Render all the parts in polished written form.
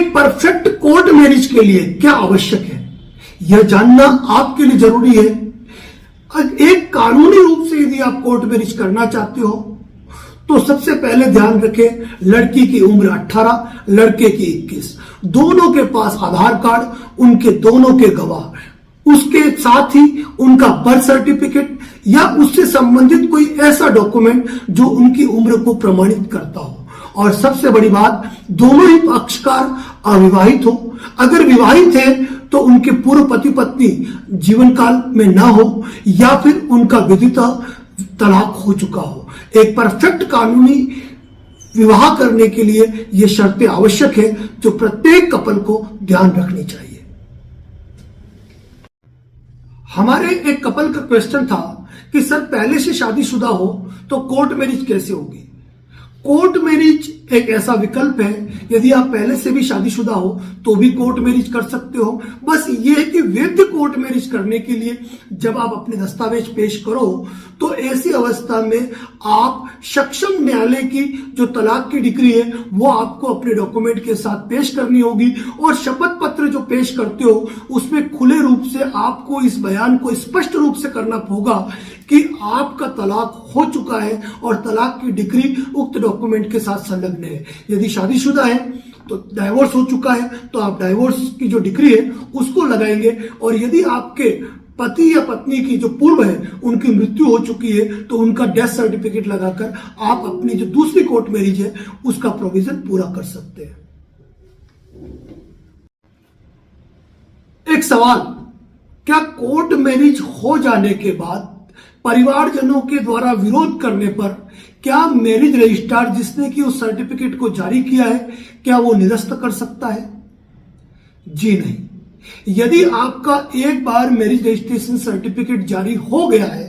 एक perfect court marriage के लिए क्या आवश्यक है, यह जानना आपके लिए जरूरी है। एक कानूनी रूप से यदि आप कोर्ट मैरिज करना चाहते हो तो सबसे पहले ध्यान रखें, लड़की की उम्र 18, लड़के की 21, दोनों के पास आधार कार्ड, उनके दोनों के गवाह, उसके साथ ही उनका बर्थ सर्टिफिकेट या उससे संबंधित कोई ऐसा डॉक्यूमेंट जो उनकी उम्र को प्रमाणित करता हो। और सबसे बड़ी बात, दोनों ही पक्षकार अविवाहित हो। अगर विवाहित है तो उनके पूर्व पति पत्नी जीवन काल में ना हो या फिर उनका विधितः तलाक हो चुका हो। एक परफेक्ट कानूनी विवाह करने के लिए ये शर्तें आवश्यक है जो प्रत्येक कपल को ध्यान रखनी चाहिए। हमारे एक कपल का क्वेश्चन था कि सर पहले से शादीशुदा हो तो कोर्ट मैरिज कैसे होगी। कोर्ट मैरिज एक ऐसा विकल्प है, यदि आप पहले से भी शादीशुदा हो तो भी कोर्ट मैरिज कर सकते हो। बस ये है कि वैध कोर्ट मैरिज करने के लिए जब आप अपने दस्तावेज पेश करो तो ऐसी अवस्था में आप सक्षम न्यायालय की जो तलाक की डिग्री है वो आपको अपने डॉक्यूमेंट के साथ पेश करनी होगी। और शपथ पत्र जो पेश करते हो उसमें खुले रूप से आपको इस बयान को स्पष्ट रूप से करना होगा कि आपका तलाक हो चुका है और तलाक की डिग्री उक्त डॉक्यूमेंट के साथ संलग्न है। यदि शादीशुदा है तो डाइवोर्स हो चुका है तो आप डाइवोर्स की जो डिग्री है उसको लगाएंगे। और यदि आपके पति या पत्नी की जो पूर्व है उनकी मृत्यु हो चुकी है तो उनका डेथ सर्टिफिकेट लगाकर आप अपनी जो दूसरी कोर्ट मैरिज है उसका प्रोविजन पूरा कर सकते हैं। एक सवाल, क्या कोर्ट मैरिज हो जाने के बाद परिवारजनों के द्वारा विरोध करने पर क्या मैरिज रजिस्ट्रार जिसने कि उस सर्टिफिकेट को जारी किया है क्या वो निरस्त कर सकता है? जी नहीं। यदि आपका एक बार मैरिज रजिस्ट्रेशन सर्टिफिकेट जारी हो गया है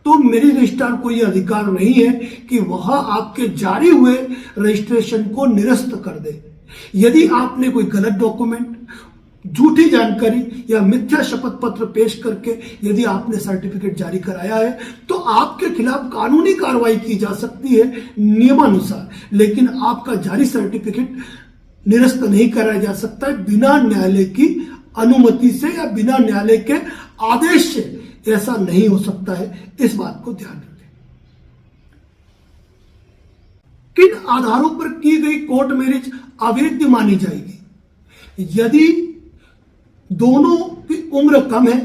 तो मैरिज रजिस्ट्रार को यह अधिकार नहीं है कि वह आपके जारी हुए रजिस्ट्रेशन को निरस्त कर दे। यदि आपने कोई गलत डॉक्यूमेंट, झूठी जानकारी या मिथ्या शपथ पत्र पेश करके यदि आपने सर्टिफिकेट जारी कराया है तो आपके खिलाफ कानूनी कार्रवाई की जा सकती है नियमानुसार, लेकिन आपका जारी सर्टिफिकेट निरस्त नहीं कराया जा सकता है बिना न्यायालय की अनुमति से या बिना न्यायालय के आदेश से। ऐसा नहीं हो सकता है, इस बात को ध्यान रखें। किन आधारों पर की गई कोर्ट मैरिज अवैध मानी जाएगी? यदि दोनों की उम्र कम है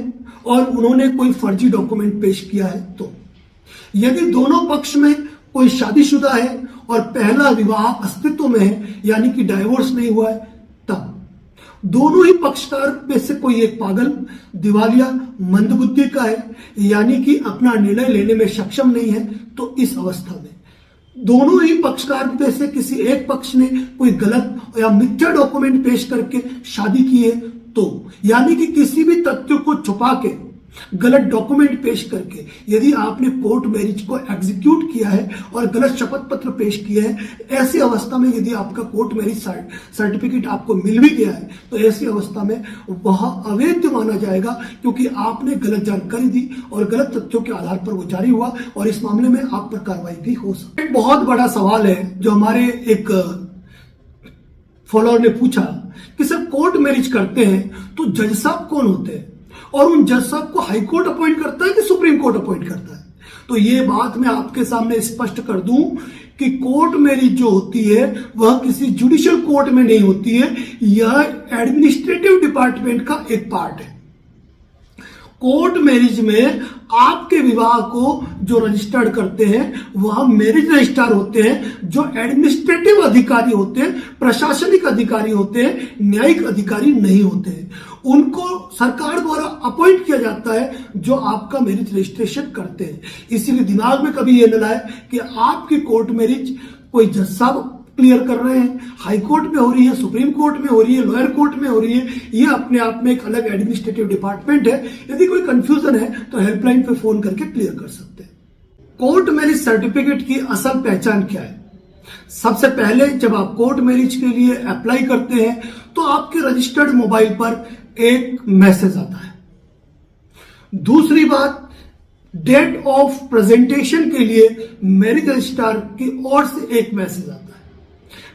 और उन्होंने कोई फर्जी डॉक्यूमेंट पेश किया है तो, यदि दोनों पक्ष में कोई शादीशुदा है और पहला विवाह अस्तित्व में है यानी कि डाइवोर्स नहीं हुआ है तब, दोनों ही पक्षकार में से कोई एक पागल, दिवालिया, मंदबुद्धि का है यानी कि अपना निर्णय लेने में सक्षम नहीं है तो इस अवस्था में दोनों ही पक्षकार में से किसी एक पक्ष ने कोई गलत या मिथ्या डॉक्यूमेंट पेश करके शादी की है तो, यानी कि किसी भी तथ्य को छुपा के गलत डॉक्यूमेंट पेश करके यदि आपने कोर्ट मैरिज को एग्जीक्यूट किया है और गलत शपथ पत्र पेश किया है, ऐसी अवस्था में यदि आपका कोर्ट मैरिज सर्टिफिकेट आपको मिल भी गया है तो ऐसी अवस्था में वह अवैध माना जाएगा क्योंकि आपने गलत जानकारी दी और गलत तथ्यों के आधार पर वो जारी हुआ और इस मामले में आप पर कार्रवाई भी हो सकती है। एक बहुत बड़ा सवाल है जो हमारे एक फॉलोअर ने पूछा कि सर कोर्ट मैरिज करते हैं तो जज साहब कौन होते हैं और उन जज साहब को हाई कोर्ट अपॉइंट करता है कि सुप्रीम कोर्ट अपॉइंट करता है? तो ये बात मैं आपके सामने स्पष्ट कर दूं कि कोर्ट मैरिज जो होती है वह किसी जुडिशियल कोर्ट में नहीं होती है, यह एडमिनिस्ट्रेटिव डिपार्टमेंट का एक पार्ट है। कोर्ट मैरिज में आपके विवाह को जो रजिस्टर्ड करते हैं वह मैरिज रजिस्ट्रार होते हैं जो एडमिनिस्ट्रेटिव अधिकारी होते हैं, प्रशासनिक अधिकारी होते हैं, न्यायिक अधिकारी नहीं होते हैं। उनको सरकार द्वारा अपॉइंट किया जाता है जो आपका मैरिज रजिस्ट्रेशन करते हैं। इसीलिए दिमाग में कभी यह न लाए कि आपकी कोर्ट मैरिज कोई जज साहब क्लियर कर रहे हैं, हाई कोर्ट में हो रही है, सुप्रीम कोर्ट में हो रही है, लोअर कोर्ट में हो रही है। ये अपने आप में एक अलग एडमिनिस्ट्रेटिव डिपार्टमेंट है। यदि कोई कंफ्यूजन है तो हेल्पलाइन पे फोन करके क्लियर कर सकते हैं। कोर्ट मैरिज सर्टिफिकेट की असल पहचान क्या है? सबसे पहले जब आप कोर्ट मैरिज के लिए अप्लाई करते हैं तो आपके रजिस्टर्ड मोबाइल पर एक मैसेज आता है। दूसरी बात, डेट ऑफ प्रेजेंटेशन के लिए मैरिज रजिस्ट्रार की ओर से एक मैसेज आता है।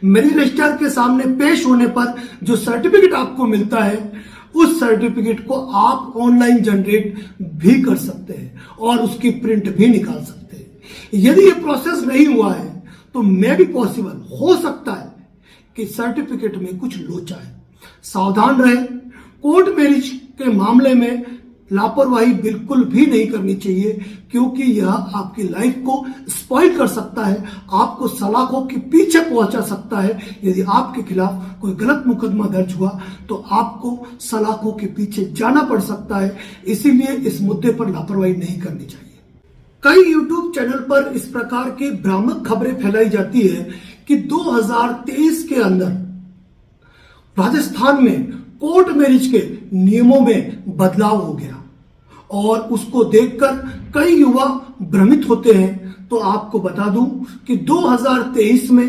मैरिज रजिस्ट्रार के सामने पेश होने पर जो सर्टिफिकेट आपको मिलता है, उस सर्टिफिकेट को आप ऑनलाइन जनरेट भी कर सकते हैं और उसकी प्रिंट भी निकाल सकते हैं। यदि ये प्रोसेस नहीं हुआ है तो मे भी पॉसिबल हो सकता है कि सर्टिफिकेट में कुछ लोचा है। सावधान रहें। कोर्ट मैरिज के मामले में लापरवाही बिल्कुल भी नहीं करनी चाहिए, क्योंकि यह आपकी लाइफ को स्पॉइल कर सकता है, आपको सलाखों के पीछे पहुंचा सकता है। यदि आपके खिलाफ कोई गलत मुकदमा दर्ज हुआ तो आपको सलाखों के पीछे जाना पड़ सकता है। इसीलिए इस मुद्दे पर लापरवाही नहीं करनी चाहिए। कई YouTube चैनल पर इस प्रकार की भ्रामक खबरें फैलाई जाती है कि 2023 के अंदर राजस्थान में कोर्ट मैरिज के नियमों में बदलाव हो गया और उसको देखकर कई युवा भ्रमित होते हैं। तो आपको बता दूं कि 2023 में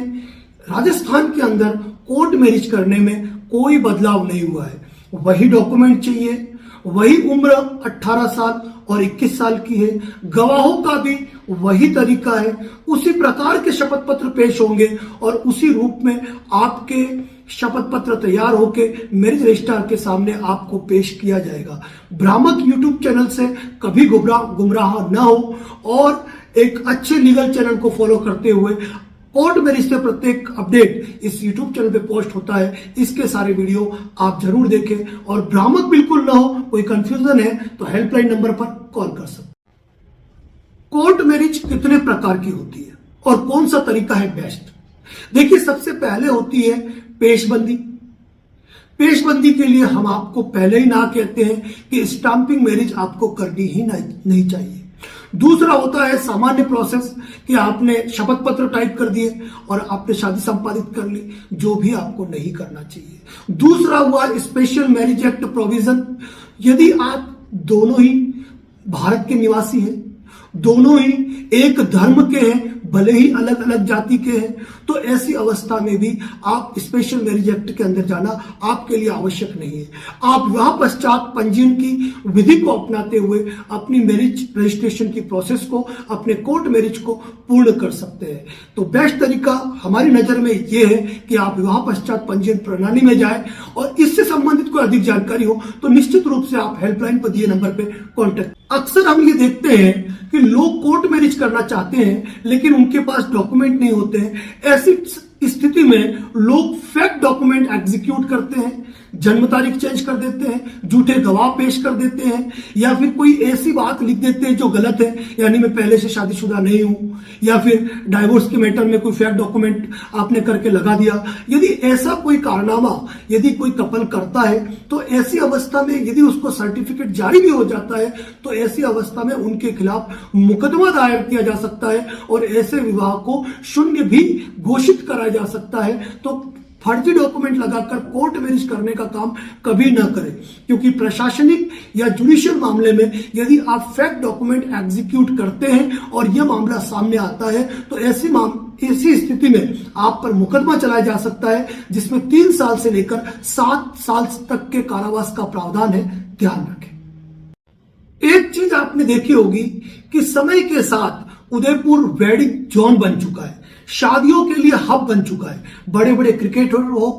राजस्थान के अंदर कोर्ट मैरिज करने में कोई बदलाव नहीं हुआ है। वही डॉक्यूमेंट चाहिए, वही उम्र 18 साल और 21 साल की है, गवाहों का भी वही तरीका है, उसी प्रकार के शपथ पत्र पेश होंगे और उसी रूप में आपके शपथ पत्र तैयार होके मैरिज रजिस्ट्रार के सामने आपको पेश किया जाएगा। भ्रामक YouTube चैनल से कभी गुमराह न हो और एक अच्छे लीगल चैनल को फॉलो करते हुए कोर्ट मैरिज से प्रत्येक अपडेट इस YouTube चैनल पे पोस्ट होता है। इसके सारे वीडियो आप जरूर देखें और भ्रामक बिल्कुल ना हो। कोई कंफ्यूजन है तो हेल्पलाइन नंबर पर कॉल कर सकते। कोर्ट मैरिज कितने प्रकार की होती है और कौन सा तरीका है बेस्ट? देखिए, सबसे पहले होती है पेशबंदी। पेशबंदी के लिए हम आपको पहले ही ना कहते हैं कि स्टाम्पिंग मैरिज आपको करनी ही नहीं चाहिए। दूसरा होता है सामान्य प्रोसेस कि आपने शपथ पत्र टाइप कर दिए और आपने शादी संपादित कर ली, जो भी आपको नहीं करना चाहिए। दूसरा हुआ स्पेशल मैरिज एक्ट प्रोविजन। यदि आप दोनों ही भारत के निवासी हैं, दोनों ही एक धर्म के हैं, भले ही अलग अलग जाति के हैं, तो ऐसी अवस्था में भी आप स्पेशल मैरिज एक्ट के अंदर जाना आपके लिए आवश्यक नहीं है। आप विवाह पश्चात पंजीयन की विधि को अपनाते हुए अपनी मैरिज रजिस्ट्रेशन की प्रोसेस को, अपने कोर्ट मैरिज को पूर्ण कर सकते हैं। तो बेस्ट तरीका हमारी नजर में यह है कि आप विवाह पश्चात पंजीयन प्रणाली में जाएं और इससे संबंधित कोई अधिक जानकारी हो तो निश्चित रूप से आप हेल्पलाइन पर दिए नंबर पर कॉन्टेक्ट। अक्सर हम ये देखते हैं कि लोग कोर्ट मैरिज करना चाहते हैं लेकिन उनके पास डॉक्यूमेंट नहीं होते हैं। ऐसी स्थिति में लोग फेक डॉक्यूमेंट एग्जीक्यूट करते हैं, जन्म तारीख चेंज कर देते हैं, झूठे गवाह पेश कर देते हैं, या फिर कोई ऐसी बात लिख देते हैं जो गलत है, यानी मैं पहले से शादीशुदा नहीं हूं, या फिर डाइवोर्स के मैटर में कोई फेक डॉक्यूमेंट आपने करके लगा दिया। यदि ऐसा कोई कारनामा यदि कोई कपल करता है तो ऐसी अवस्था में यदि उसको सर्टिफिकेट जारी भी हो जाता है तो ऐसी अवस्था में उनके खिलाफ मुकदमा दायर किया जा सकता है और ऐसे विवाह को शून्य भी घोषित करा जा सकता है। तो फर्जी डॉक्यूमेंट लगाकर कोर्ट मैरिज करने का काम कभी ना करें, क्योंकि प्रशासनिक या जुडिशियल मामले में यदि आप फेक डॉक्यूमेंट एग्जीक्यूट करते हैं और यह मामला सामने आता है तो ऐसी स्थिति में आप पर मुकदमा चलाया जा सकता है, जिसमें 3 साल से लेकर 7 साल तक के कारावास का प्रावधान है। ध्यान रखें। एक चीज आपने देखी होगी कि समय के साथ उदयपुर वेडिंग जोन बन चुका है, शादियों के लिए हब बन चुका है। बड़े बड़े क्रिकेटर हो,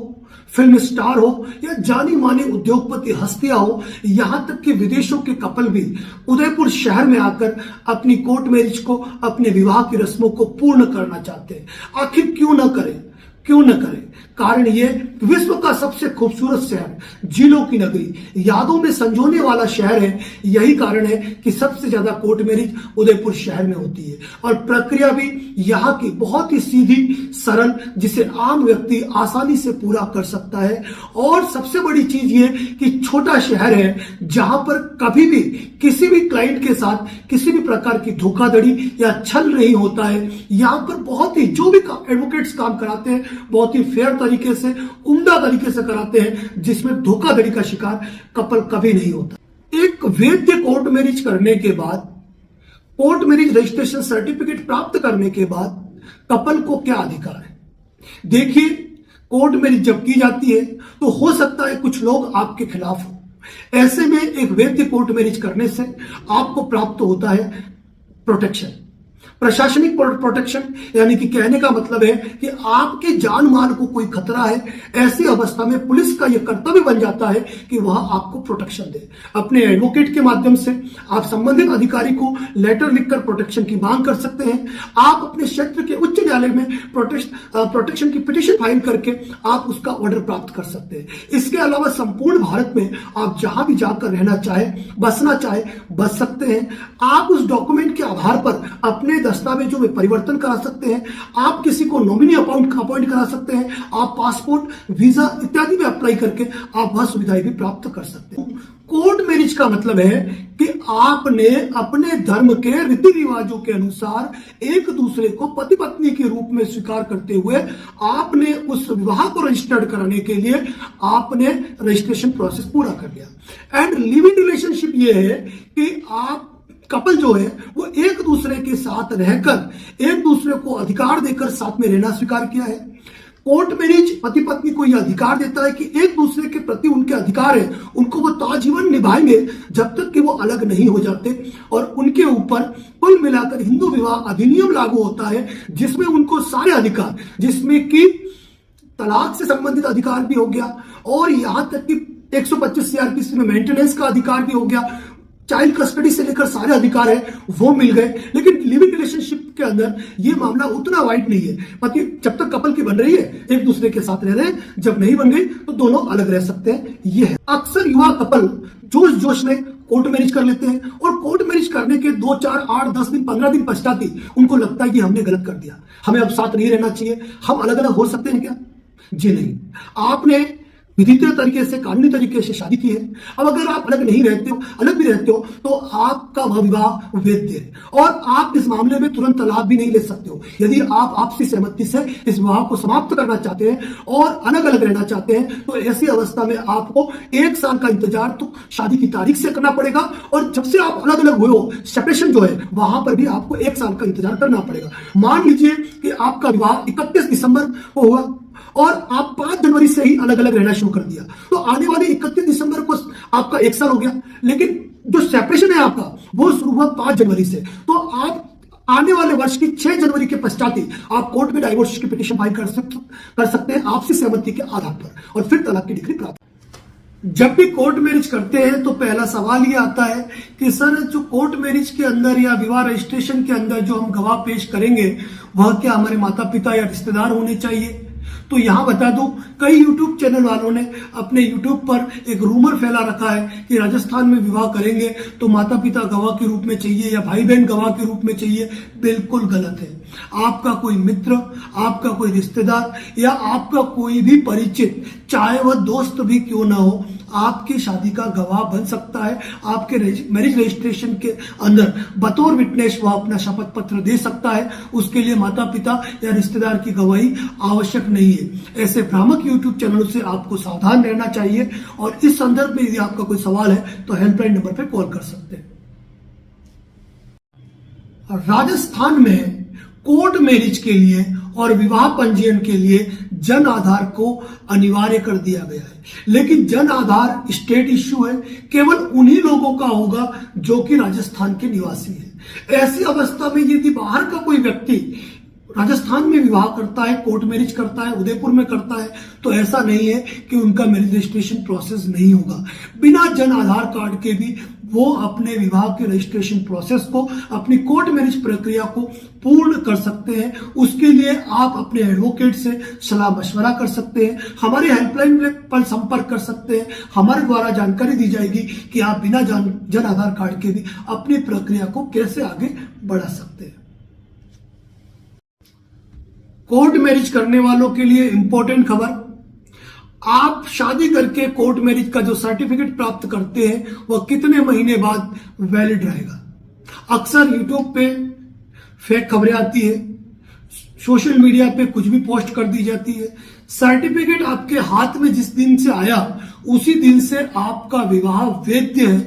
फिल्म स्टार हो या जानी मानी उद्योगपति हस्तियां हो, यहां तक कि विदेशों के कपल भी उदयपुर शहर में आकर अपनी कोर्ट मैरिज को, अपने विवाह की रस्मों को पूर्ण करना चाहते हैं। आखिर क्यों न करें? कारण ये विश्व का सबसे खूबसूरत शहर, झीलों की नगरी, यादों में संजोने वाला शहर है। यही कारण है कि सबसे ज्यादा कोर्ट मैरिज उदयपुर शहर में होती है और प्रक्रिया भी यहाँ की बहुत ही सीधी सरल, जिसे आम व्यक्ति आसानी से पूरा कर सकता है। और सबसे बड़ी चीज ये कि छोटा शहर है जहां पर कभी भी किसी भी क्लाइंट के साथ किसी भी प्रकार की धोखाधड़ी या छल नहीं होता है। यहाँ पर बहुत ही जो भी एडवोकेट्स काम कराते हैं बहुत ही फेयर तरीके से, उम्दा तरीके से कराते हैं, जिसमें धोखाधड़ी का शिकार कपल कभी नहीं होता। एक वैध कोर्ट मैरिज करने के बाद, कोर्ट मैरिज रजिस्ट्रेशन सर्टिफिकेट प्राप्त करने के बाद कपल को क्या अधिकार है? देखिए, कोर्ट मैरिज जब की जाती है तो हो सकता है कुछ लोग आपके खिलाफ हो। ऐसे में एक वैध कोर्ट मैरिज करने से आपको प्राप्त होता है प्रोटेक्शन। प्रशासनिक प्रोटेक्शन, यानी कि कहने का मतलब है कि आपके जान माल को कोई खतरा है, ऐसी अवस्था में पुलिस का यह कर्तव्य बन जाता है कि वह आपको प्रोटेक्शन दे। अपने एडवोकेट के माध्यम से आप संबंधित अधिकारी को लेटर लिखकर प्रोटेक्शन की मांग कर सकते हैं। आप अपने क्षेत्र के उच्च न्यायालय में प्रोटेक्शन की पिटीशन फाइल करके आप उसका ऑर्डर प्राप्त कर सकते हैं। इसके अलावा संपूर्ण भारत में आप जहां भी जाकर रहना चाहे, बसना चाहे, बस सकते हैं। आप उस डॉक्यूमेंट के आधार पर अपने दस्तावेजों में परिवर्तन करा सकते हैं। आप किसी को नॉमिनी अपॉइंट करा सकते हैं। आप पासपोर्ट, वीजा इत्यादि में अप्लाई करके आप वह सुविधाएं भी प्राप्त कर सकते हैं। कोर्ट मैरिज का मतलब है कि आपने अपने धर्म के रीति रिवाजों के अनुसार एक दूसरे को पति पत्नी के रूप में स्वीकार करते हुए आपने उस विवाह को रजिस्टर्ड कराने के लिए आपने रजिस्ट्रेशन प्रोसेस पूरा कर लिया। एंड लिव इन रिलेशनशिप ये है कि आप कपल जो है वो एक दूसरे के साथ रहकर एक दूसरे को अधिकार देकर साथ में रहना स्वीकार किया है। कोर्ट मैरिज पति पत्नी को यह अधिकार देता है कि एक दूसरे के प्रति उनके अधिकार है, उनको वो ताजीवन निभाएंगे जब तक कि वो अलग नहीं हो जाते। और उनके ऊपर कुल मिलाकर हिंदू विवाह अधिनियम लागू होता है, जिसमें उनको सारे अधिकार, जिसमें कि तलाक से संबंधित अधिकार भी हो गया और यहां तक कि 125 सीआरपीसी में मेंटेनेंस का अधिकार भी हो गया, चाइल्ड कस्टडी से लेकर सारे अधिकार है वो मिल गए। लेकिन लिविंग रिलेशनशिप के अंदर ये मामला उतना वाइड नहीं है। पति जब तक कपल की बन रही है एक दूसरे के साथ रह रहे हैं, जब नहीं बन गई तो दोनों अलग रह सकते हैं। ये है अक्सर युवा कपल जोश में कोर्ट मैरिज कर लेते हैं और कोर्ट मैरिज करने के 2, 4, 8, 10 दिन, 15 दिन पश्चात ही उनको लगता है कि हमने गलत कर दिया, हमें अब साथ नहीं रहना चाहिए, हम अलग अलग हो सकते हैं क्या? जी नहीं। आपने विधित तरीके से, कानूनी तरीके से शादी की है। अब अगर आप अलग नहीं रहते हो, अलग भी रहते हो, तो आपका वह विवाह वैध है और आप इस मामले में तुरंत तलाक भी नहीं ले सकते हो। यदि आप आपसी सहमति से इस विवाह को समाप्त करना चाहते हैं और अलग अलग रहना चाहते हैं, तो ऐसी अवस्था में आपको 1 साल का इंतजार तो शादी की तारीख से करना पड़ेगा और जब से आप अलग अलग हुए हो, सेपरेशन जो है वहां पर भी आपको 1 साल का इंतजार करना पड़ेगा। मान लीजिए कि आपका विवाह 31 दिसंबर को हुआ और आप 5 जनवरी से ही अलग अलग रहना शुरू कर दिया, तो आने वाले 31 दिसंबर को आपका 1 साल हो गया। लेकिन जो सेपरेशन है आपका वो शुरू हुआ 5 जनवरी से, तो आप आने वाले वर्ष की 6 जनवरी के पश्चात ही आप कोर्ट में डाइवोर्स की पिटीशन फाइल कर सकते हैं आपसी सहमति के आधार पर, और फिर तलाक की डिग्री प्राप्त। जब भी कोर्ट मैरिज करते हैं तो पहला सवाल ये आता है कि सर, जो कोर्ट मैरिज के अंदर या विवाह रजिस्ट्रेशन के अंदर जो हम गवाह पेश करेंगे वह क्या हमारे माता पिता या रिश्तेदार होने चाहिए? तो यहां बता दूं, कई YouTube चैनल वालों ने अपने YouTube पर एक रूमर फैला रखा है कि राजस्थान में विवाह करेंगे तो माता पिता गवाह के रूप में चाहिए या भाई बहन गवाह के रूप में चाहिए। बिल्कुल गलत है। आपका कोई मित्र, आपका कोई रिश्तेदार या आपका कोई भी परिचित, चाहे वह दोस्त भी क्यों ना हो, आपकी शादी का गवाह बन सकता है। आपके मैरिज रजिस्ट्रेशन के अंदर बतौर विटनेस वह अपना शपथ पत्र दे सकता है। उसके लिए माता पिता या रिश्तेदार की गवाही आवश्यक नहीं है। ऐसे भ्रामक YouTube चैनलों से आपको सावधान रहना चाहिए और इस संदर्भ में यदि आपका कोई सवाल है तो हेल्पलाइन नंबर पर कॉल कर सकते हैं। राजस्थान में कोर्ट मैरिज के लिए और विवाह पंजीयन के लिए जन आधार को अनिवार्य कर दिया गया है, लेकिन जन आधार स्टेट इश्यू है, केवल उन्हीं लोगों का होगा जो कि राजस्थान के निवासी है। ऐसी अवस्था में यदि बाहर का कोई व्यक्ति राजस्थान में विवाह करता है, कोर्ट मैरिज करता है, उदयपुर में करता है, तो ऐसा नहीं है कि उनका मैरिज रजिस्ट्रेशन प्रोसेस नहीं होगा। बिना जन आधार कार्ड के भी वो अपने विवाह के रजिस्ट्रेशन प्रोसेस को, अपनी कोर्ट मैरिज प्रक्रिया को पूर्ण कर सकते हैं। उसके लिए आप अपने एडवोकेट से सलाह मशवरा कर सकते हैं, हमारे हेल्पलाइन पर संपर्क कर सकते हैं। हमारे द्वारा जानकारी दी जाएगी कि आप बिना जन आधार कार्ड के भी अपनी प्रक्रिया को कैसे आगे बढ़ा सकते हैं। कोर्ट मैरिज करने वालों के लिए इंपॉर्टेंट खबर, आप शादी करके कोर्ट मैरिज का जो सर्टिफिकेट प्राप्त करते हैं वह कितने महीने बाद वैलिड रहेगा। अक्सर यूट्यूब पे फेक खबरें आती है, सोशल मीडिया पे कुछ भी पोस्ट कर दी जाती है। सर्टिफिकेट आपके हाथ में जिस दिन से आया उसी दिन से आपका विवाह वैध है।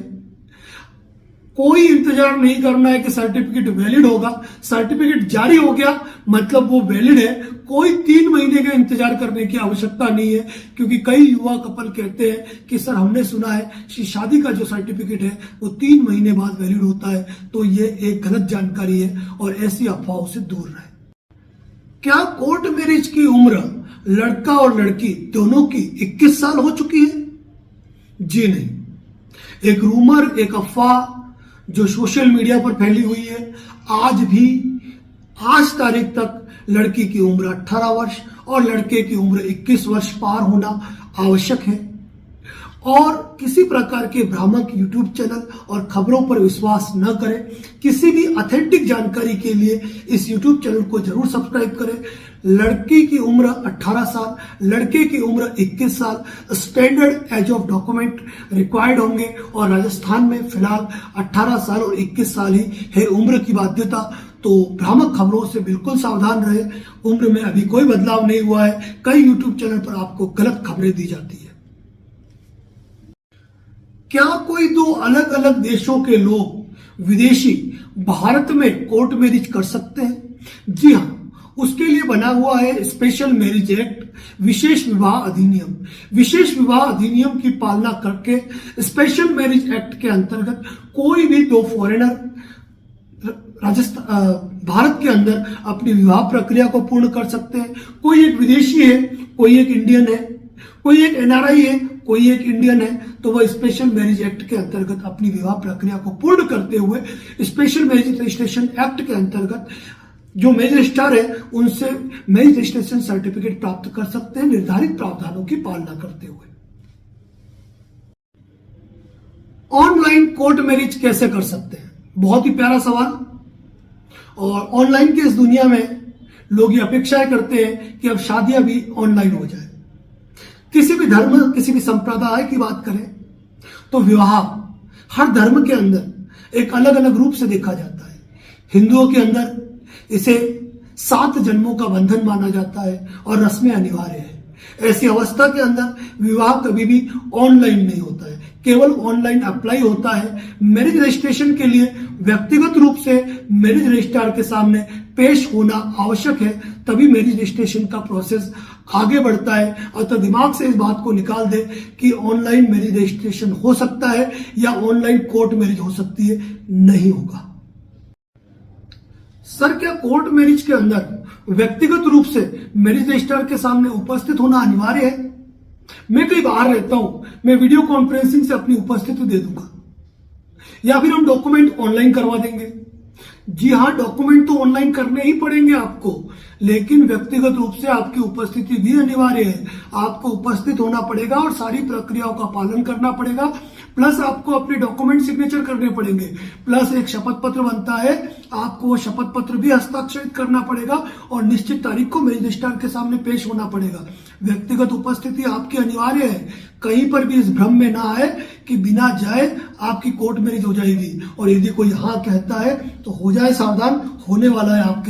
कोई इंतजार नहीं करना है कि सर्टिफिकेट वैलिड होगा। सर्टिफिकेट जारी हो गया मतलब वो वैलिड है। कोई 3 महीने का इंतजार करने की आवश्यकता नहीं है, क्योंकि कई युवा कपल कहते हैं कि सर हमने सुना है कि शादी का जो सर्टिफिकेट है वो 3 महीने बाद वैलिड होता है। तो ये एक गलत जानकारी है और ऐसी अफवाहों से दूर रहे। क्या कोर्ट मैरिज की उम्र लड़का और लड़की दोनों की 21 साल हो चुकी है? जी नहीं, एक रूमर, एक अफवाह जो सोशल मीडिया पर फैली हुई है। आज तारीख तक लड़की की उम्र 18 वर्ष और लड़के की उम्र 21 वर्ष पार होना आवश्यक है। और किसी प्रकार के भ्रामक यूट्यूब चैनल और खबरों पर विश्वास न करें। किसी भी ऑथेंटिक जानकारी के लिए इस यूट्यूब चैनल को जरूर सब्सक्राइब करें। लड़की की उम्र 18 साल, लड़के की उम्र 21 साल standard age of document required होंगे और राजस्थान में फिलहाल 18 साल और 21 साल ही है उम्र की बाध्यता। तो भ्रामक खबरों से बिल्कुल सावधान रहे। उम्र में अभी कोई बदलाव नहीं हुआ है। कई यूट्यूब चैनल पर आपको गलत खबरें दी जाती है। क्या कोई 2 अलग अलग देशों के लोग विदेशी भारत में कोर्ट मैरिज कर सकते हैं? जी हाँ, उसके लिए बना हुआ है स्पेशल मैरिज एक्ट, विशेष विवाह अधिनियम। विशेष विवाह अधिनियम की पालना करके स्पेशल मैरिज एक्ट के अंतर्गत कोई भी 2 फॉरेनर भारत के अंदर अपनी विवाह प्रक्रिया को पूर्ण कर सकते हैं। कोई एक विदेशी है, कोई एक इंडियन है, कोई एक एनआरआई है, कोई एक इंडियन है, तो वह स्पेशल मैरिज एक्ट के अंतर्गत अपनी विवाह प्रक्रिया को पूर्ण करते हुए स्पेशल मैरिज रजिस्ट्रेशन एक्ट के अंतर्गत जो मैरिज रजिस्ट्रार है उनसे मैरिज रजिस्ट्रेशन सर्टिफिकेट प्राप्त कर सकते हैं निर्धारित प्रावधानों की पालना करते हुए। ऑनलाइन कोर्ट मैरिज कैसे कर सकते हैं? बहुत ही प्यारा सवाल। और ऑनलाइन की इस दुनिया में लोग ये अपेक्षाएं करते हैं कि अब शादियां भी ऑनलाइन हो जाए। किसी भी धर्म, किसी भी संप्रदाय की बात करें तो विवाह हर धर्म के अंदर एक अलग अलग रूप से देखा जाता है। हिंदुओं के अंदर इसे 7 जन्मों का बंधन माना जाता है और रस्में अनिवार्य है। ऐसी अवस्था के अंदर विवाह कभी भी ऑनलाइन नहीं होता है, केवल ऑनलाइन अप्लाई होता है। मैरिज रजिस्ट्रेशन के लिए व्यक्तिगत रूप से मैरिज रजिस्ट्रार के सामने पेश होना आवश्यक है, तभी मैरिज रजिस्ट्रेशन का प्रोसेस आगे बढ़ता है। अतः दिमाग से इस बात को निकाल दे कि ऑनलाइन मैरिज रजिस्ट्रेशन हो सकता है या ऑनलाइन कोर्ट मैरिज हो सकती है, नहीं होगा। सर, क्या कोर्ट मैरिज के अंदर व्यक्तिगत रूप से मैरिज रजिस्ट्रार के सामने उपस्थित होना अनिवार्य है? मैं कहीं बाहर रहता हूं, मैं वीडियो कॉन्फ्रेंसिंग से अपनी उपस्थिति दे दूंगा या फिर हम डॉक्यूमेंट ऑनलाइन करवा देंगे। जी हाँ, डॉक्यूमेंट तो ऑनलाइन करने ही पड़ेंगे आपको, लेकिन व्यक्तिगत रूप से आपकी उपस्थिति भी अनिवार्य है। आपको उपस्थित होना पड़ेगा और सारी प्रक्रियाओं का पालन करना पड़ेगा। प्लस आपको अपने डॉक्यूमेंट सिग्नेचर करने पड़ेंगे, प्लस एक शपथ पत्र बनता है, आपको वो शपथ पत्र भी हस्ताक्षरित करना पड़ेगा और निश्चित तारीख को मैरिज रजिस्ट्रार के सामने पेश होना पड़ेगा। व्यक्तिगत उपस्थिति आपकी अनिवार्य है। कहीं पर भी इस भ्रम में ना आए कि बिना जाए आपकी कोर्ट मैरिज हो जाएगी। और यदि कोई हाँ कहता है तो हो जाए सावधान, होने वाला है आपके